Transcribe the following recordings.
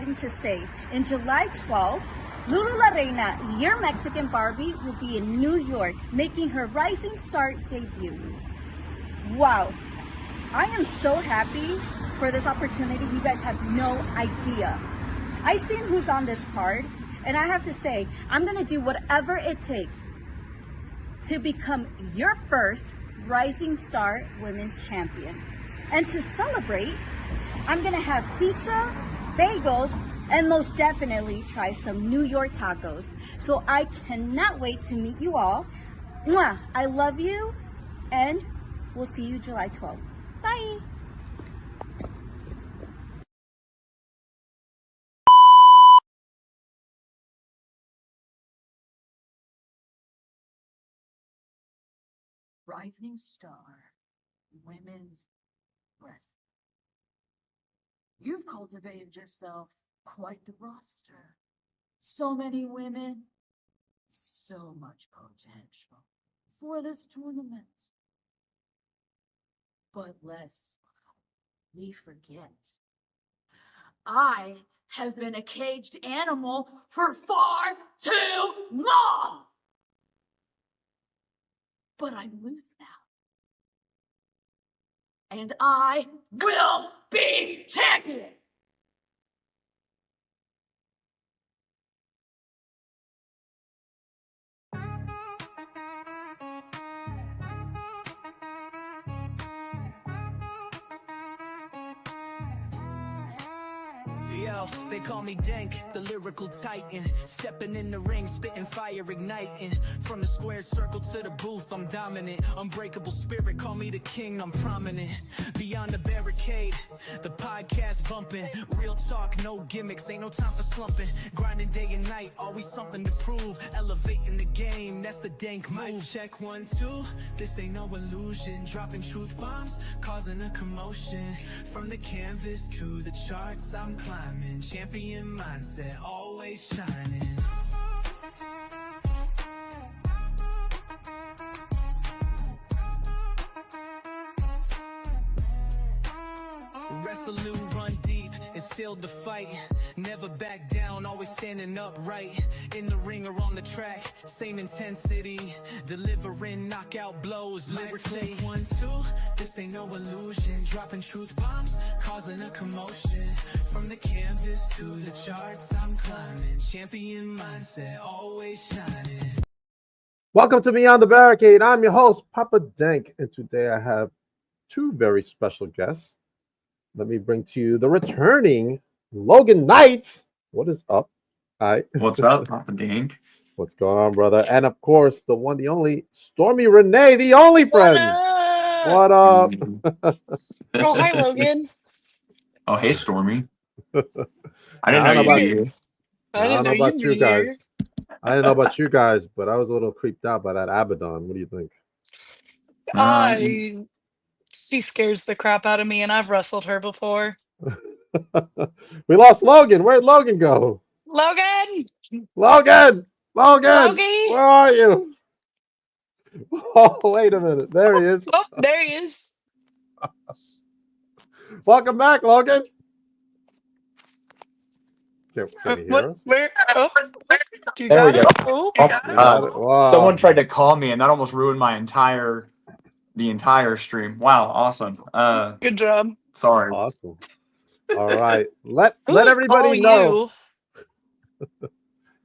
exciting to say. In July 12th, Lulu La Reina, your Mexican Barbie, will be in New York, making her Rising Star debut. Wow, I am so happy for this opportunity. You guys have no idea. I seen who's on this card, and I have to say, I'm gonna do whatever it takes to become your first Rising Star Women's Champion. And to celebrate, I'm gonna have pizza, bagels, and most definitely try some New York tacos. So I cannot wait to meet you all. Mwah! I love you, and we'll see you July 12th. Bye! Rising Star Women's Wrestling. You've cultivated yourself quite the roster. So many women, so much potential for this tournament. But lest we forget, I have been a caged animal for far too long. But I'm loose now. And I will be champion! Yo, they call me Dank, the lyrical titan. Stepping in the ring, spitting fire, igniting. From the square circle to the booth, I'm dominant. Unbreakable spirit, call me the king, I'm prominent. Beyond the barricade, the podcast bumping. Real talk, no gimmicks, ain't no time for slumping. Grinding day and night, always something to prove. Elevating the game, that's the Dank move. Check 1, 2, this ain't no illusion. Dropping truth bombs, causing a commotion. From the canvas to the charts, I'm climbing. Champion mindset, always shining. Resolute, run deep, instilled the fight. Never back down, always standing upright. In the ring or on the track, same intensity. Delivering knockout blows, lyrically. 1, 2, this ain't no illusion. Dropping truth bombs, causing a commotion. From the canvas to the charts, I'm climbing. Champion mindset, always shining. Welcome to Beyond the Barricade. I'm your host, Papa Dank, and today I have two very special guests. Let me bring to you the returning Logan Knight. What is up? Hi. What's up, Papa Dank? What's going on, brother? And of course, the one, the only Stormi Renee, the only friend. What up? Oh, hi, Logan. Oh, hey, Stormy. I didn't I know don't you'd know be here. I didn't know about you'd you be guys. here. I didn't know about you guys, but I was a little creeped out by that Abaddon. What do you think? She scares the crap out of me, and I've wrestled her before. We lost Logan. Where'd Logan go? Logan! Logan! Logie! Where are you? Oh, wait a minute. There he is. Oh, there he is. Welcome back, Logan. Can you hear What? us? Where? Oh, you There we got go. it? Oh, You got it? Wow. Someone tried to call me, and that almost ruined the entire stream. Wow, awesome. good job. Sorry. Awesome. All right. Let Who would everybody call know. you?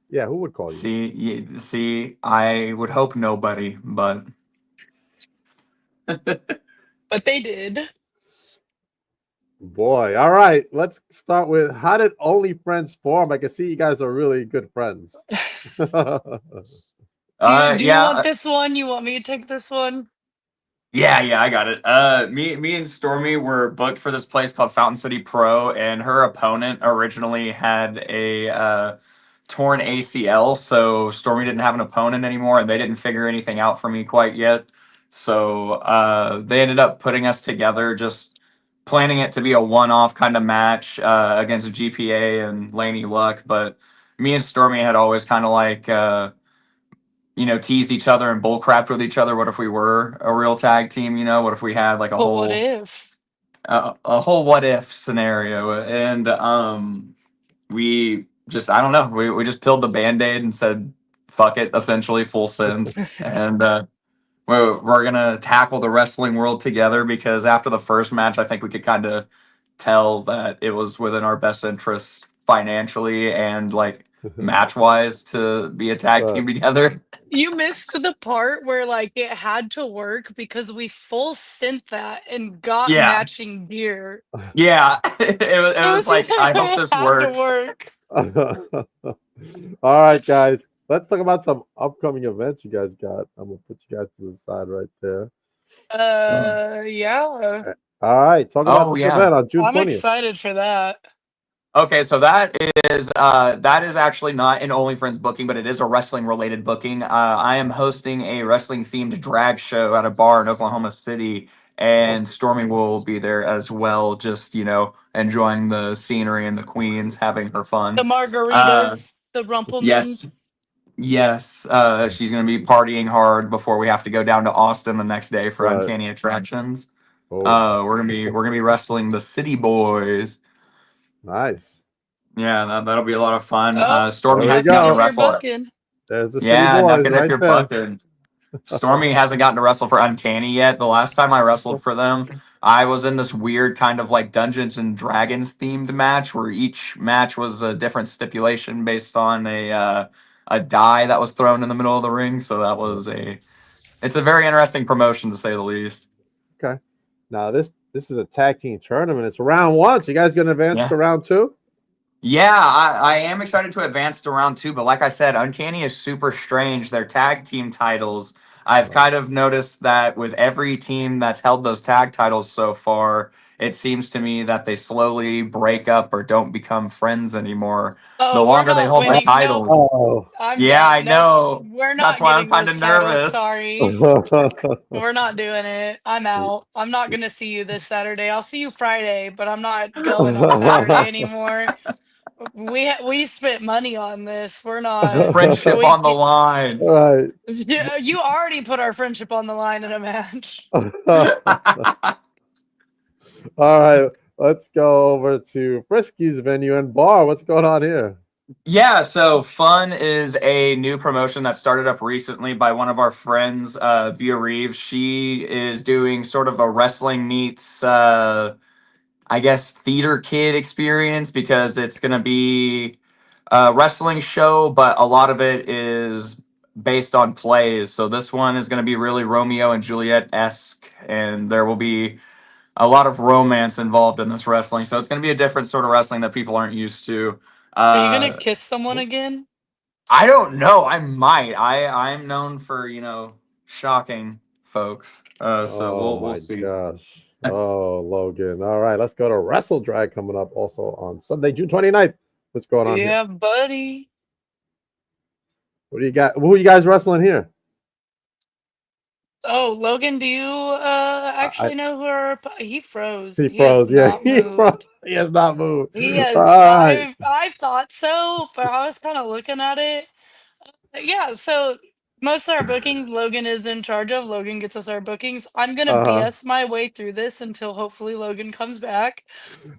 Yeah, who would call you? See, I would hope nobody, but But they did. Boy. All right. Let's start with, how did Only Friends form? I can see you guys are really good friends. Do you yeah, want this one? You want me to take this one? yeah, I got it. Me and Stormy were booked for this place called Fountain City Pro, and her opponent originally had a torn ACL, so Stormy didn't have an opponent anymore, and they didn't figure anything out for me quite yet. So they ended up putting us together, just planning it to be a one-off kind of match against GPA and Laney Luck. But me and Stormy had always kind of like teased each other and bullcrapped with each other. What if we were a real tag team? What if we had like a But whole what if? a whole what if scenario? And we just, I don't know, we just peeled the Band-Aid and said, fuck it, essentially full send. And we're gonna tackle the wrestling world together because after the first match, I think we could kind of tell that it was within our best interest financially and like match wise to be a tag team together. You missed the part where like it had to work because we full sent that and got Yeah, matching gear. yeah. It It was was like, I hope it this had to works. work. All right, guys. Let's talk about some upcoming events you guys got. I'm gonna put you guys to the side right there. Yeah. All right, talk about Oh this yeah. event on June I'm 20th. excited for that. Okay, so that is actually not an OnlyFriends booking, but it is a wrestling related booking. I am hosting a wrestling themed drag show at a bar in Oklahoma City, and Awesome. Stormy will be there as well. Just enjoying the scenery and the queens, having her The fun. Uh, margaritas, the yes, rumplemans. yes. She's gonna be partying hard before we have to go down to Austin the next day for Right. Uncanny Attractions. Oh, We're gonna be wrestling the City Boys. nice. Yeah, that'll be a lot of fun. Oh, Stormy There we Nucky hasn't gotten to go. if you're wrestle it. bucking. There's the City Yeah, Boys Nuckin if right you're there. bucking. Stormy hasn't gotten to wrestle for Uncanny yet. The last time I wrestled for them, I was in this weird kind of like Dungeons and Dragons themed match where each match was a different stipulation based on a die that was thrown in the middle of the ring. So that was it's a very interesting promotion to say the least. Okay. Now this is a tag team tournament. It's round one. So you guys gonna advance Yeah. to round two? Yeah, I am excited to advance to round two, but like I said, Uncanny is super strange. Their tag team titles, I've kind of noticed that with every team that's held those tag titles so far, it seems to me that they slowly break up or don't become friends anymore. The Oh, we're longer they not hold the winning. Nope. titles. Oh. I'm Yeah, done. I Nope. know. We're That's not why I'm getting kind of those titles. nervous. Sorry. We're not doing it. I'm out. I'm not gonna see you this Saturday. I'll see you Friday, but I'm not going on Saturday anymore. We spent money on this. We're not. Friendship on the line. Right. You already put our friendship on the line in a match. All right. Let's go over to Frisky's venue and bar. What's going on here? Yeah, so Fun is a new promotion that started up recently by one of our friends, Bea Reeves. She is doing sort of a wrestling meets, I guess, theater kid experience because it's going to be a wrestling show, but a lot of it is based on plays. So this one is going to be really Romeo and Juliet-esque, and there will be a lot of romance involved in this wrestling. So it's going to be a different sort of wrestling that people aren't used to. Are you gonna kiss someone again? I don't know. I might. I'm known for shocking folks. So Oh we'll my see. gosh. Oh, Logan. All right. Let's go to Wrestle Drag coming up also on Sunday, June 29th. What's going on here? Yeah, buddy. What do you got? Who are you guys wrestling here? Oh, Logan, do you actually know who he froze? He He froze. has Yeah, not moved. he has not moved. He All has. right. I thought so, but I was kind of looking at it. Yeah, so most of our bookings, Logan is in charge of. Logan gets us our bookings. I'm gonna Uh-huh. BS my way through this until hopefully Logan comes back.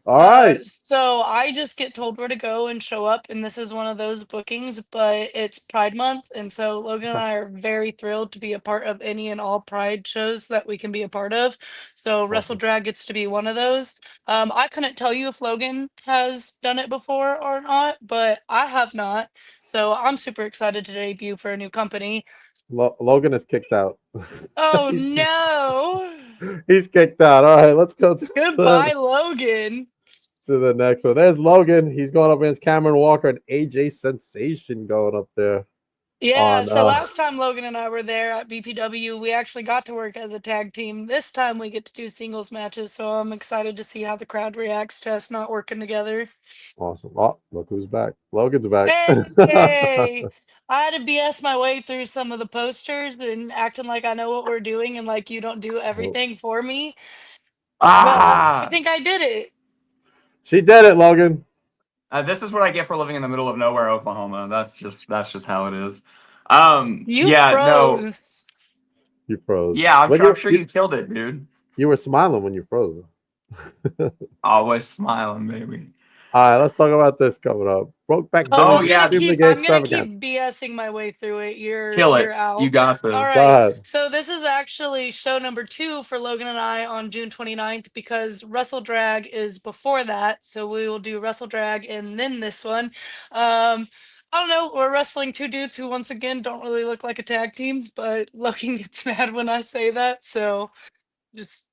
All right. So I just get told where to go and show up, and this is one of those bookings, but it's Pride Month, and so Logan and I are very thrilled to be a part of any and all Pride shows that we can be a part of. So Wrestle Awesome. Drag gets to be one of those. I couldn't tell you if Logan has done it before or not, but I have not. So I'm super excited to debut for a new company. Logan is kicked out. Oh he's, no! he's kicked out. All right, let's go Goodbye, Logan. to the next one. There's Logan. He's going up against Cameron Walker and AJ Sensation going up there. Yeah, so last time Logan and I were there at BPW, we actually got to work as a tag team. This time we get to do singles matches, so I'm excited to see how the crowd reacts to us not working together. Awesome. Oh, look who's back. Logan's back. Hey! I had to BS my way through some of the posters and acting like I know what we're doing and like you don't do everything for me. But I think I did it. She did it, Logan. This is what I get for living in the middle of nowhere, Oklahoma. That's just how it is. You Yeah, no. froze. You froze. Yeah, I'm sure you killed it, dude. You were smiling when you froze. Always smiling, baby. All right, let's talk about this coming up. Brokeback Oh, Mountain yeah. extremely gay I'm gonna extravaganza. keep BSing my way through it. Kill You're it. You out. got All this. Go right. ahead. So this is actually show number 2 for Logan and I on June 29th because Wrestle Drag is before that. So we will do Wrestle Drag and then this one. I don't know. We're wrestling 2 dudes who once again don't really look like a tag team, but Logan gets mad when I say that. So just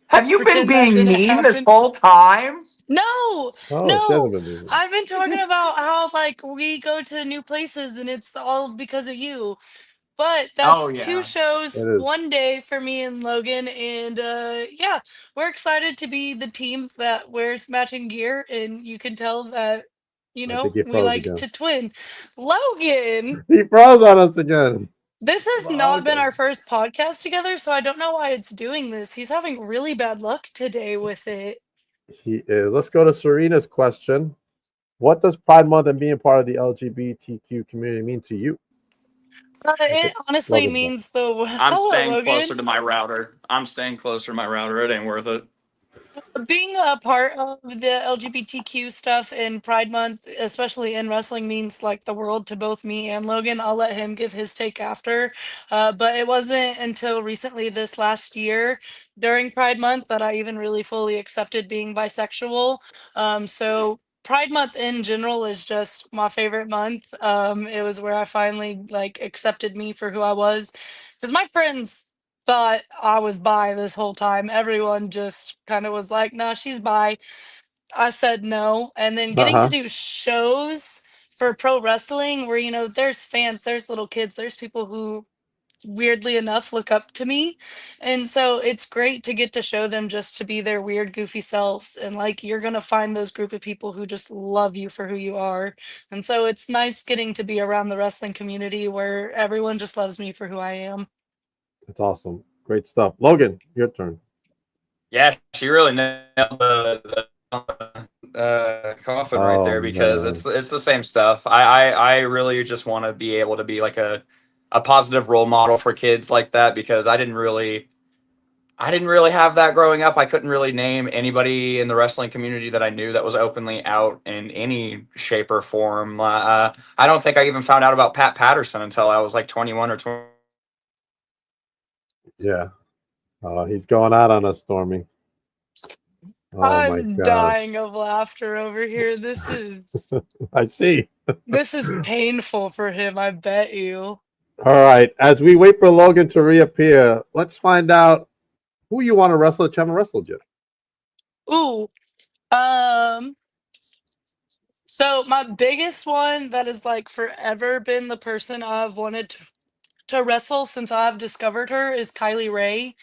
Have you been pretend that being didn't mean this happen. whole time? No, Oh, she hasn't no. been moving. I've been talking about how like we go to new places and it's all because of you. But Oh, that's 2 yeah. shows, It is. 1 day for me and Logan. And yeah, we're excited to be the team that wears matching gear. And you can tell that, I think he we froze like again. to twin. Logan, He froze on us again. this has not been Logan. our first podcast together, so I don't know why it's doing this. He's having really bad luck today with it. He is. Let's go to Serena's question. What does Pride Month and being part of the LGBTQ community mean to you? I It think honestly Logan's back. means the I'm hello, staying Logan. closer to my router. I'm staying closer to my router. It ain't worth it. Being a part of the LGBTQ stuff in Pride Month, especially in wrestling, means like the world to both me and Logan. I'll let him give his take after. But it wasn't until recently, this last year during Pride Month, that I even really fully accepted being bisexual. So Pride Month in general is just my favorite month. It was where I finally like accepted me for who I was. Because my friends thought I was bi this whole time. Everyone just kind of was like, "Nah, she's bi." I said no, and then getting to Uh-huh. do shows for pro wrestling where there's fans, there's little kids, there's people who weirdly enough look up to me. And so it's great to get to show them just to be their weird goofy selves, and like you're going to find those group of people who just love you for who you are. And so it's nice getting to be around the wrestling community where everyone just loves me for who I am. That's awesome. Great stuff. Logan, your turn. Yeah, she really nailed the coffin right Oh there because man. it's the same stuff. I really just want to be able to be like a positive role model for kids like that because I didn't really have that growing up. I couldn't really name anybody in the wrestling community that I knew that was openly out in any shape or form. I don't think I even found out about Pat Patterson until I was like 21 or 20. Yeah. He's going out on us, Stormy. Oh my I'm gosh. dying of laughter over here. I see. This is painful for him, I bet you. All right. As we wait for Logan to reappear, let's find out who you want to wrestle that you haven't wrestled yet. Ooh. Um so my biggest one that has like forever been the person I've wanted to wrestle since I've discovered her is Kylie Ray.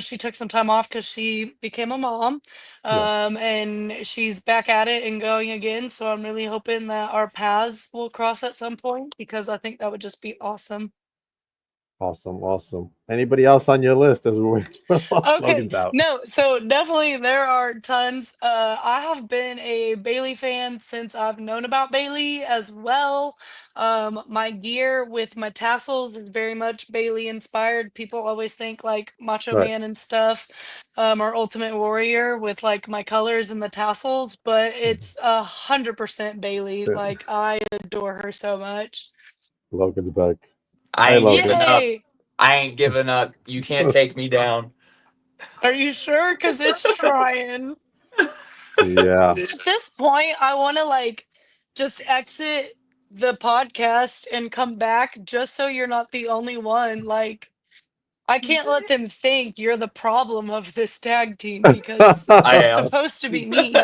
She took some time off because she became a mom. Yes. And she's back at it and going again. So I'm really hoping that our paths will cross at some point because I think that would just be awesome. Awesome. Awesome. Anybody else on your list as we wait for Okay, Logan's out? no, so definitely there are tons. I have been a Bailey fan since I've known about Bailey as well. My gear with my tassels is very much Bailey inspired. People always think like Macho Right. Man and stuff, or Ultimate Warrior with like my colors and the tassels, but it's 100% Bailey. Like I adore her so much. Logan's back. I Hi, ain't Logan. giving up. Yay! I ain't giving up. You can't take me down. Are you sure? Because it's trying. Yeah. At this point, I want to like just exit the podcast and come back just so you're not the only one. Like, I can't let them think you're the problem of this tag team because I it's am. supposed to be me.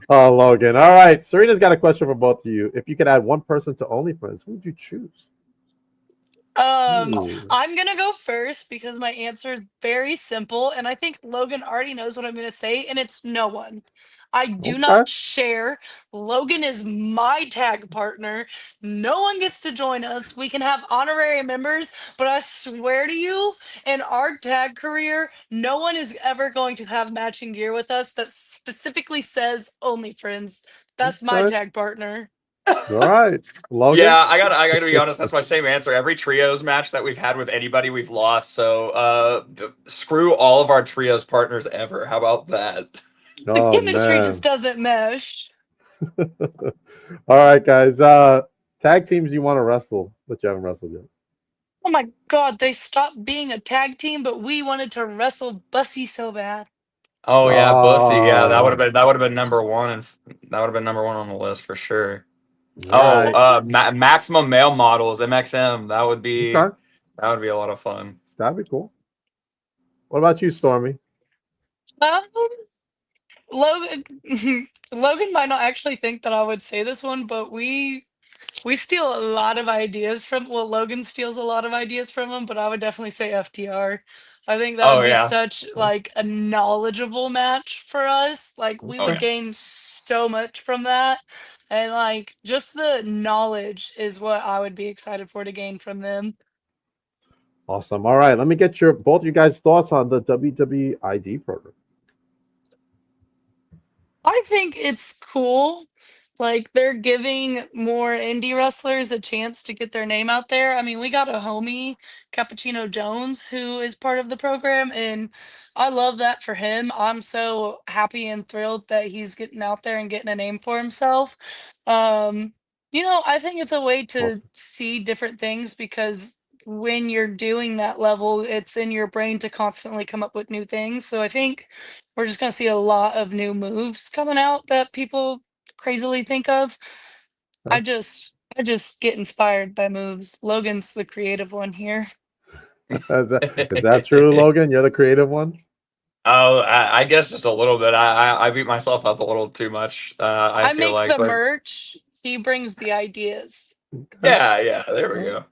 Oh, Logan. All right. Serena's got a question for both of you. If you could add one person to OnlyFriends, who would you choose? Ooh. I'm gonna go first because my answer is very simple, and I think Logan already knows what I'm gonna say, and it's no one. I do Okay. not share. Logan is my tag partner. No one gets to join us. We can have honorary members, but I swear to you, in our tag career, no one is ever going to have matching gear with us that specifically says only friends. That's my Okay. tag partner. All right. Logan? Yeah, I gotta be honest. That's my same answer. Every trios match that we've had with anybody, we've lost. So screw all of our trios partners ever. How about that? The Oh chemistry just man. doesn't mesh. All right, guys. Tag teams you want to wrestle that you haven't wrestled yet. Oh my god, they stopped being a tag team, but we wanted to wrestle Bussy so bad. Oh yeah, Bussy. Yeah, Oh, that would have been number one, and that would have been number one on the list for sure. Oh, right. Maximum Male Models (MXM). Okay, That would be a lot of fun. that'd be cool. What about you, Stormy? Um, Logan, Logan might not actually think that I would say this one, but we steal a lot of ideas from. Well, Logan steals a lot of ideas from him, but I would definitely say FTR. I think that Oh would be yeah. such like a knowledgeable match for us. Like we Oh Okay. would yeah. gain so much from that, and like just the knowledge is what I would be excited for to gain from them. Awesome. All right, let me get your both you guys' thoughts on the WWID program. I think it's cool. Like they're giving more indie wrestlers a chance to get their name out there. I mean, we got a homie, Cappuccino Jones, who is part of the program, and I love that for him. I'm so happy and thrilled that he's getting out there and getting a name for himself. Um, I think it's a way to Awesome. see different things because when you're doing that level, it's in your brain to constantly come up with new things. So I think we're just gonna see a lot of new moves coming out that people crazily think of. Okay. I just get inspired by moves. Logan's the creative one here. Is that true, Logan? You're the creative one. Oh, I guess just a little bit. I beat myself up a little too much. I I feel make like, the but merch, he brings the ideas. Okay. yeah, yeah. There we All right. go.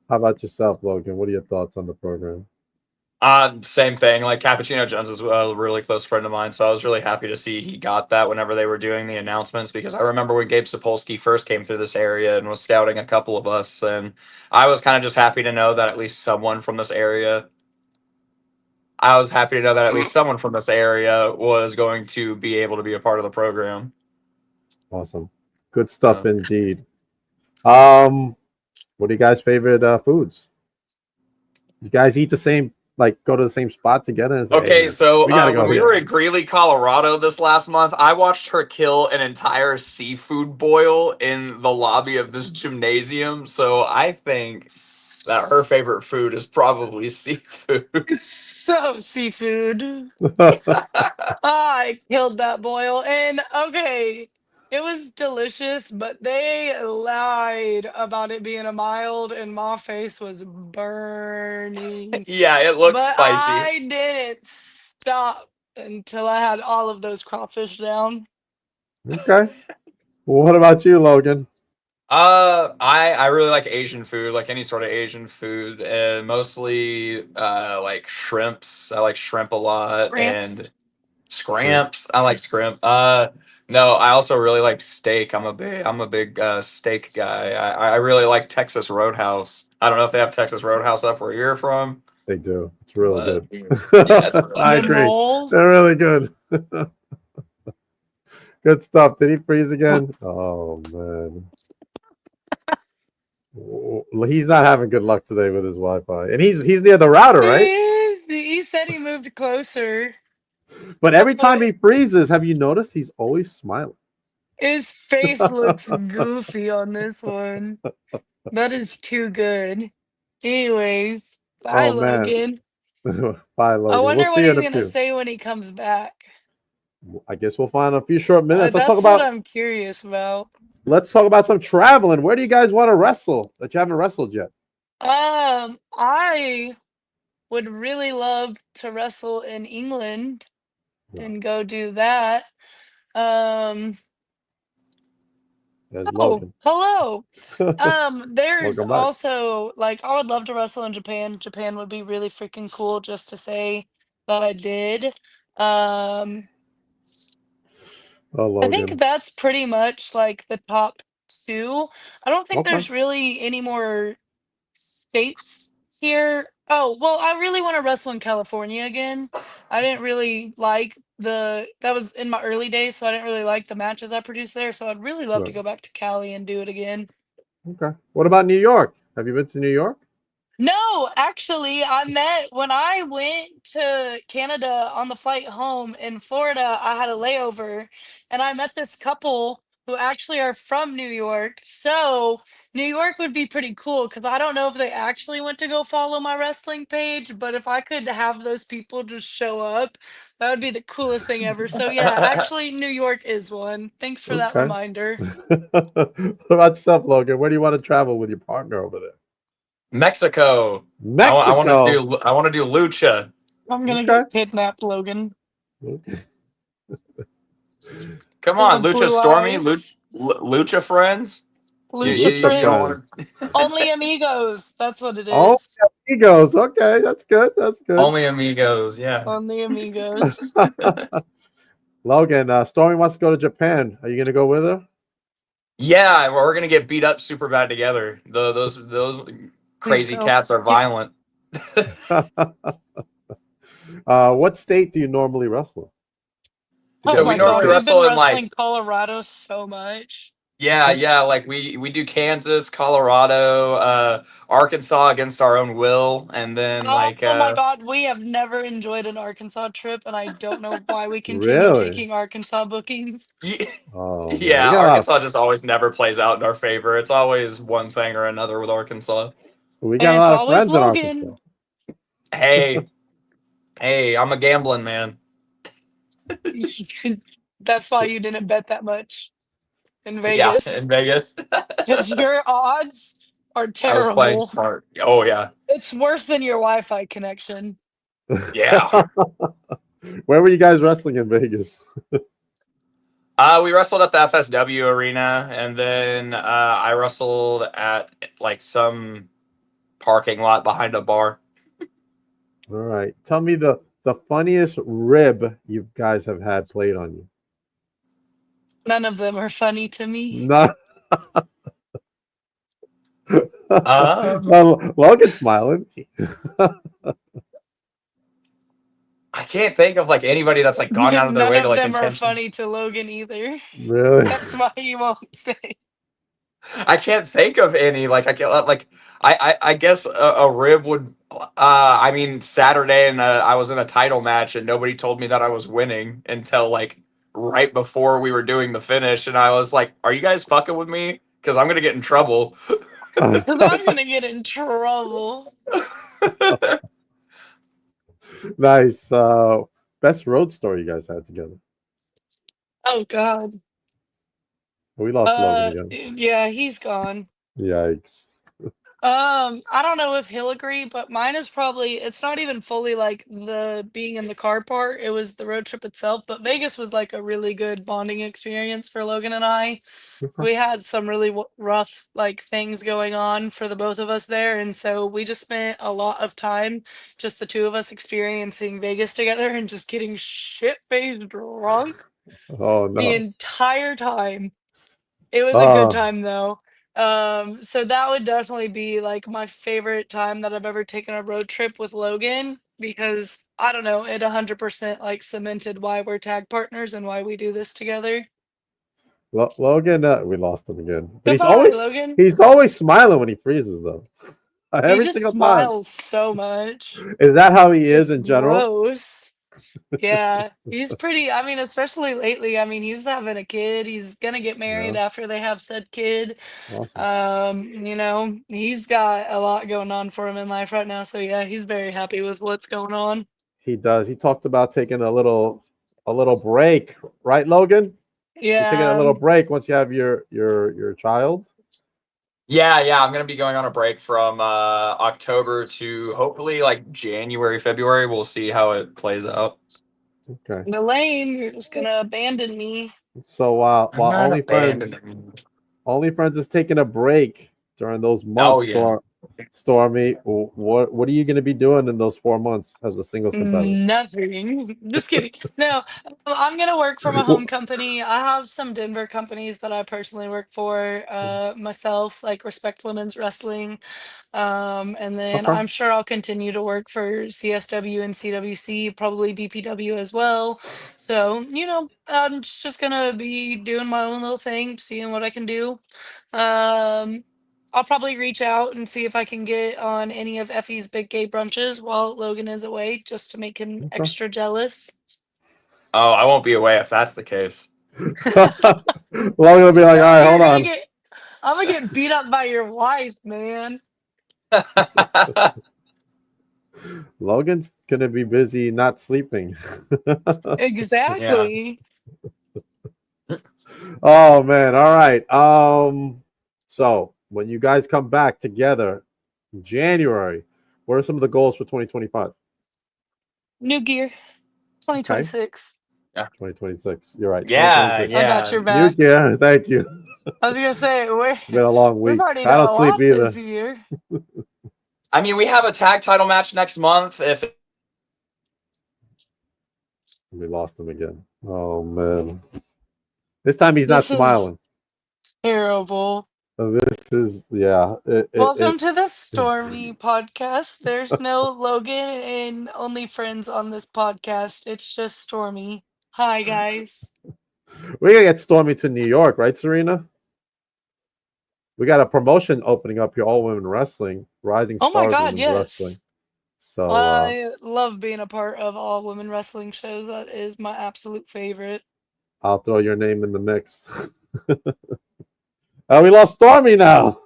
How about yourself, Logan? What are your thoughts on the program? Same thing. Like Cappuccino Jones is a really close friend of mine, so I was really happy to see he got that whenever they were doing the announcements because I remember when Gabe Sapolsky first came through this area and was scouting a couple of us, and I was kind of just happy to know that at least someone from this area. I was happy to know that at least someone from this area was going to be able to be a part of the program. Awesome. Good stuff indeed. What are you guys' favorite foods? You guys eat the same, like go to the same spot together and say, "Hey, Okay, man, so we got to when go we here." were in Greeley, Colorado this last month, I watched her kill an entire seafood boil in the lobby of this gymnasium. So I think that her favorite food is probably seafood. It's so seafood. I killed that boil. And okay, it was delicious, but they lied about it being a mild, and my face was burning. Yeah, it looks But spicy. I didn't stop until I had all of those crawfish down. Okay. Well, what about you, Logan? I really like Asian food, like any sort of Asian food, and mostly like shrimps. I like shrimp a lot, Shrimps. and scramps. I like scrimp. No, I also really like steak. I'm a big steak guy. I really like Texas Roadhouse. I don't know if they have Texas Roadhouse up where you're from, They do. It's really but good. yeah, it's really I Them good. agree. They're rolls. really good. Good stuff. Did he freeze again? Oh man. He's not having good luck today with his Wi-Fi, and he's near the router, right? He said he moved closer. But every time But he freezes, have you noticed he's always smiling? his face looks goofy on this one. That is too good. Anyways, bye, Oh man. Logan. Bye, I Logan. We'll wonder see what you he's in a gonna few. say when he comes back. I guess we'll find a few short minutes. That's what I'm curious about. Let's talk about some traveling. Where do you guys want to wrestle that you haven't wrestled yet? I would really love to wrestle in England No. and go do that. Um, There's oh, Logan. hello. There's Welcome back. also like I would love to wrestle in Japan. Japan would be really freaking cool just to say that I did. Um, Oh, I think Logan. that's pretty much like the top two. I don't think Okay. there's really any more states here. Oh, well, I really want to wrestle in California again. I didn't really like that was in my early days, so I didn't really like the matches I produced there. So I'd really love to Right. go back to Cali and do it again. Okay. What about New York? Have you been to New York? No, actually, I met when I went to Canada on the flight home in Florida. I had a layover and I met this couple who actually are from New York. So, New York would be pretty cool because I don't know if they actually went to go follow my wrestling page, but if I could have those people just show up, that would be the coolest thing ever. So, yeah, actually, New York is one. Thanks for that Okay. reminder. What about yourself, Logan? Where do you want to travel with your partner over there? Mexico. I want to Mexico. do lucha. I'm gonna Okay. get kidnapped, Logan. Okay. Come I on, have Lucha blue Stormy, eyes. Lucha friends. Lucha Lucha You don't friends. friends. want to Only amigos. That's what it Oh, is. amigos. Okay, that's good. That's good. only amigos. Yeah. Only amigos. Logan, Stormy wants to go to Japan. Are you gonna go with her? Yeah, we're gonna get beat up super bad together. Those Please crazy don't. cats are violent. What state do you normally wrestle? Do you Oh So go we my to a normally god, state? we've been wrestle in like wrestling Colorado so much. yeah, like we do Kansas, Colorado, Arkansas against our own will, and then like Oh my god, we have never enjoyed an Arkansas trip, and I don't know why we continue Really? taking Arkansas bookings. Oh man, we yeah, got a lot of Arkansas just always never plays out in our favor. It's always one thing or another with Arkansas. we And got a it's lot of always friends in Arkansas. Logan. Hey, hey, I'm a gambling man. That's why you didn't bet that much in Yeah, in Vegas. Vegas. Because your odds are I was playing terrible. smart. Oh yeah. It's worse than your Wi-Fi connection. Yeah. Where were you guys wrestling in Vegas? We wrestled at the FSW arena, and then I wrestled at like some parking lot behind a bar. All right. Tell me the funniest rib you guys have had played on you. None of them are funny to me. No. Um, Well, Logan's smiling. I can't think of like anybody that's like gone out of their None way to of like them are intention. funny to Logan either. Really? That's why he won't say. I can't think of any. Like I can't like I guess a rib would. I mean Saturday, and I was in a title match, and nobody told me that I was winning until like right before we were doing the finish, and I was like, "Are you guys fucking with me? Because I'm gonna get in trouble." Because I'm going to get in trouble. Nice. Best road story you guys had together. Oh, God. We lost Logan again. Yeah, he's gone. Yikes. I don't know if he'll agree, but mine is probably it's not even fully like the being in the car part. It was the road trip itself, but Vegas was like a really good bonding experience for Logan and I. We had some really rough like things going on for the both of us there, and so we just spent a lot of time just the two of us experiencing Vegas together and just getting shit-faced drunk Oh the no. entire time. It was a good Oh, time though. So that would definitely be like my favorite time that I've ever taken a road trip with Logan because I don't know, it 100% like cemented why we're tag partners and why we do this together. Logan, we lost him again. But Goodbye, Logan. he's always smiling when he freezes though. He Every just single time. smiles so much. Is that how he is It's in general? gross. Yeah, he's pretty, I mean, especially lately. I mean, he's having a kid. He's gonna get Yeah. married after they have said kid. Awesome. He's got a lot going on for him in life right now. So yeah, he's very happy with what's going on. He does. He talked about taking a little break, right, Logan? You're taking a Yeah. little break once you have your child. Yeah, I'm gonna be going on a break from October to hopefully like January, February. We'll see how it plays out. Okay. Elaine, you're just gonna abandon me. So I'm while not abandoning you. OnlyFriends is taking a break during those Oh months, yeah. Stormy, what are you going to be doing in those 4 months as a singles competitor? Nothing. Just kidding. No, I'm gonna work for my home company. I have some Denver companies that I personally work for, myself, like Respect Women's Wrestling. And then Okay. I'm sure I'll continue to work for CSW and CWC, probably BPW as well. So, I'm just gonna be doing my own little thing, seeing what I can do. Um, I'll probably reach out and see if I can get on any of Effie's big gay brunches while Logan is away, just to make him Okay. extra jealous. Oh, I won't be away if that's the case. Logan will be like, all right, hold on. I'm gonna get beat up by your wife, man. Logan's gonna be busy not sleeping. Exactly. Oh man, all right. So when you guys come back together in January, what are some of the goals for 2025? New gear, Okay, 2026. 2026. You're right. Yeah, 2026. I got yeah. your New back. gear. Thank you. I was gonna say It's been a long we've week. already I done don't a sleep lot this either. year. I mean, we have a tag title match next month. If We lost him again. Oh man. This time he's not This is smiling. terrible. This is yeah. Welcome to the Stormy podcast. There's no Logan and only friends on this podcast. It's just Stormy. Hi, guys. We're gonna get Stormy to New York, right, Serena? We got a promotion opening up here, all women wrestling, Rising Oh my Stars God, Women's Wrestling. yes. So I love being a part of all women wrestling shows. That is my absolute favorite. I'll throw your name in the mix. Oh, we lost Stormy now.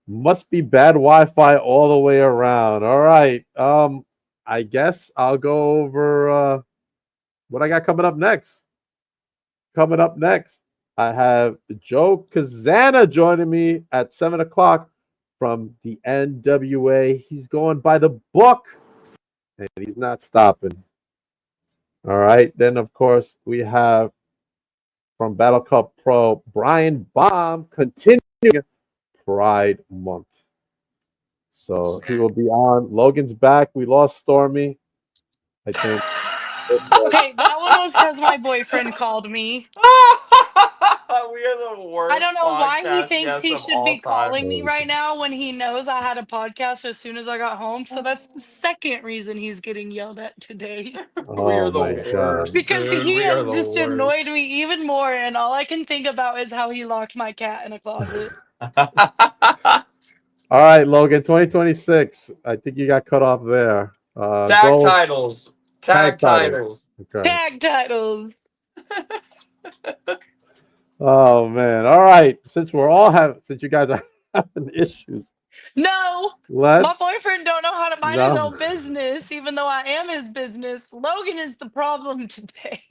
Must be bad Wi-Fi all the way around. All right. I guess I'll go over what I got coming up next. Coming up next, I have Joe Kazana joining me at 7 o'clock from the NWA. He's going by the book, and he's not stopping. All right. Then, of course, we have from Battle Cup Pro, Brian Baum, continuing Pride Month. So he will be on. Logan's back. We lost Stormy, I think. Okay, that one was because my boyfriend called me. we are the worst. I don't know why he podcast thinks guests he of should all be time. calling me right now when he knows I had a podcast as soon as I got home. So that's the second reason he's getting yelled at today. We Oh are the my worst, God. Because dude. he We are has the just worst. annoyed me even more, and all I can think about is how he locked my cat in a closet. All right, Logan, 2026. I think you got cut off there. Tag Goals, titles. tag Tag titles. titles. Okay. Tag titles. Oh man. All right. Since you guys are having issues, No, my let's boyfriend don't know how to mind his no. own business, even though I am his business. Logan is the problem today.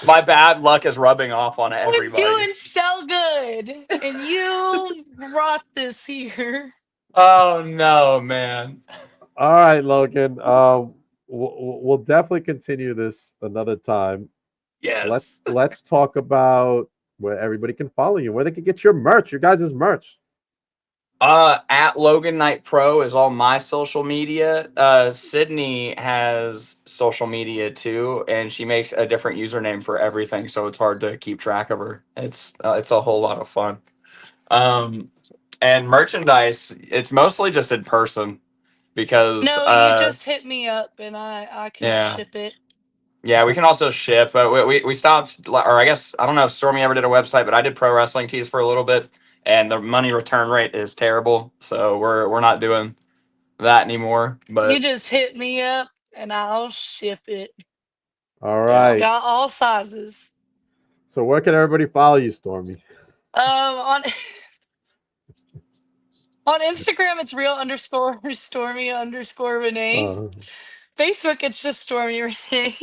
My bad luck is rubbing off on I was everybody. doing so good, and you brought this here. Oh no, man. All right, Logan. We'll definitely continue this another time. Yes. Let's talk about where everybody can follow you, where they can get your merch, your guys' merch. At Logan Knight Pro is all my social media. Sydney has social media too, and she makes a different username for everything, so it's hard to keep track of her. It's a whole lot of fun. And merchandise, it's mostly just in person because No, you just hit me up, and I can yeah. ship it. Yeah, we can also ship, but we stopped, or I guess, I don't know if Stormy ever did a website, but I did pro wrestling tees for a little bit, and the money return rate is terrible, so we're not doing that anymore. You But just hit me up, and I'll ship it. All yeah, right. Got all sizes. So where can everybody follow you, Stormy? On on Instagram, it's real_Stormy_Renee. Facebook, it's just Stormy Renee.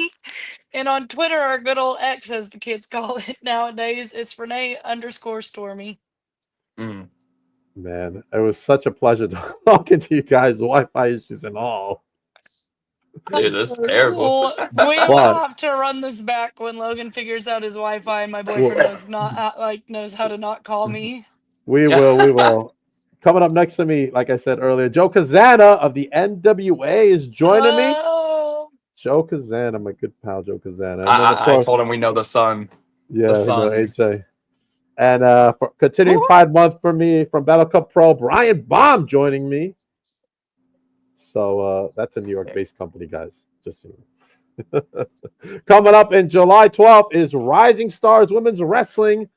And on Twitter, or good old X, as the kids call it nowadays, it's Renee_Stormy. mm, Man, it was such a pleasure talking to you guys. Wi-Fi issues and all. dude, this is terrible. We will But have to run this back when Logan figures out his Wi-Fi and my boyfriend knows how to not call me. we will. Coming up next to me, like I said earlier, Joe Kazana of the NWA is joining me. Oh, Joe Kazana, my good pal, Joe Kazana. And then, of I course, told him we know the sun. yeah, the you know, Suns. AJ. And for continuing Woo. Pride Month for me from Battle Cup Pro, Brian Baum joining me. So that's a New York-based company, guys. Just so you know. Coming up in July 12th is Rising Stars Women's Wrestling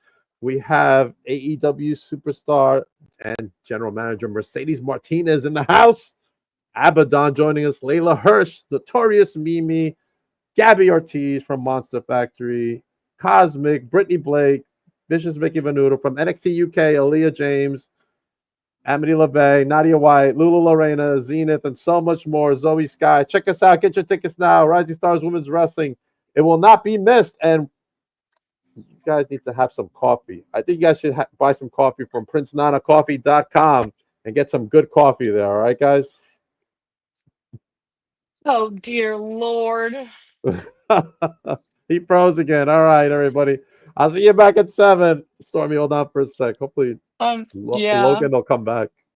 We have AEW superstar and general manager Mercedes Martinez in the house. Abaddon joining us. Layla Hirsch, Notorious Mimi, Gabby Ortiz from Monster Factory, Cosmic, Brittany Blake, Vicious Vicky Venuto from NXT UK, Aaliyah James, Amity LeVay, Nadia White, Lulu Lorena, Zenith, and so much more. Zoe Sky. Check us out. Get your tickets now. Rising Stars Women's Wrestling. It will not be missed. And you guys need to have some coffee. I think you guys should buy some coffee from PrinceNanaCoffee.com and get some good coffee there. All right, guys? Oh, dear Lord. He froze again. All right, everybody. I'll see you back at 7. Stormy, hold on for a sec. Hopefully, Yeah. Logan will come back.